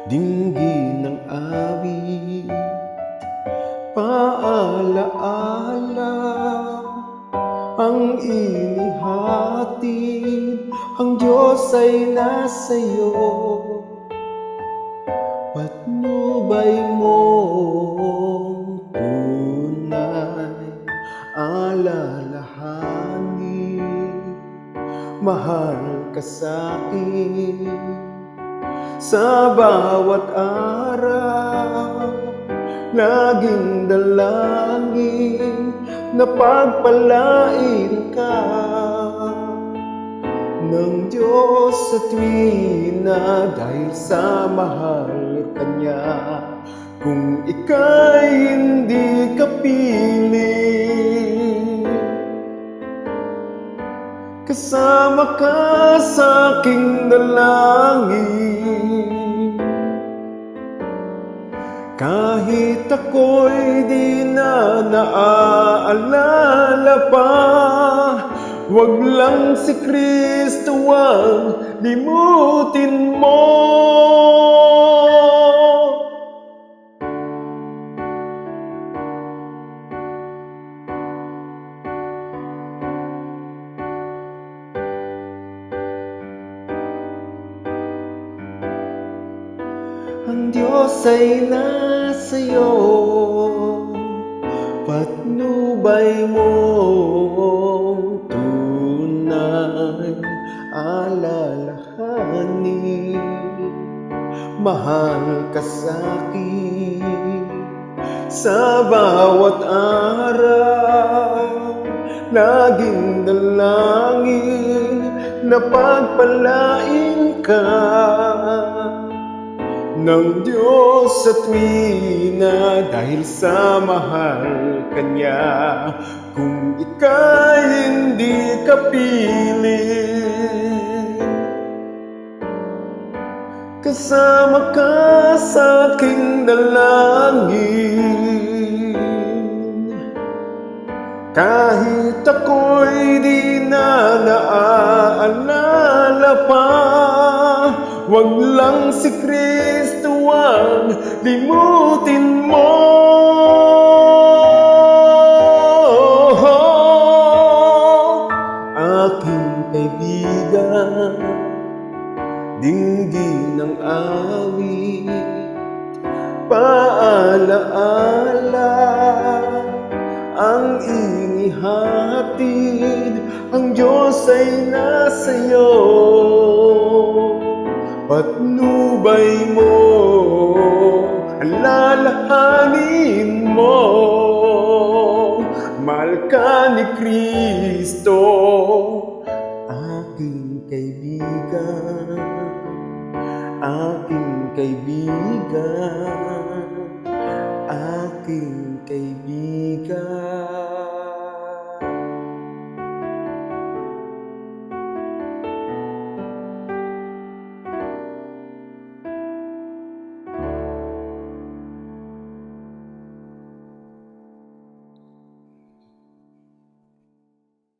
Dinggin ng awit, paalaala ang inihatid, ang Diyos ay nasa'yo. Patnubay mong tunay alalahanin, mahal ka sa'kin sa bawat araw. Laging dalangin na pagpalain ka ng Diyos sa tuwina, dahil sa mahal ka niya. Kung ika'y hindi kapili, kasama ka sa aking dalangin. Kahit ako'y di na naaalala pa, wag lang si Kristo ang limutin mo. Ang Diyos ay nasa'yo, patnubay mong tunay alalahanin, mahal ka sa'kin sa bawat araw. Laging dalangin na pagpalain ka ng Diyos sa tuwina, dahil sa mahal ka niya. Kung ika'y hindi kapili, kasama ka sa aking dalangin. Kahit ako'y di na naaalala pa, wag lang si Kristo ang limutin mo. Aking kaibigan, dinggin ng awit, paalaala ang inihatid, ang Diyos ay nasa'yo. Patnubay mo, alalahanin mo, mahal ka ni Kristo, aking kaibigan, aking kaibigan, aking kaibigan.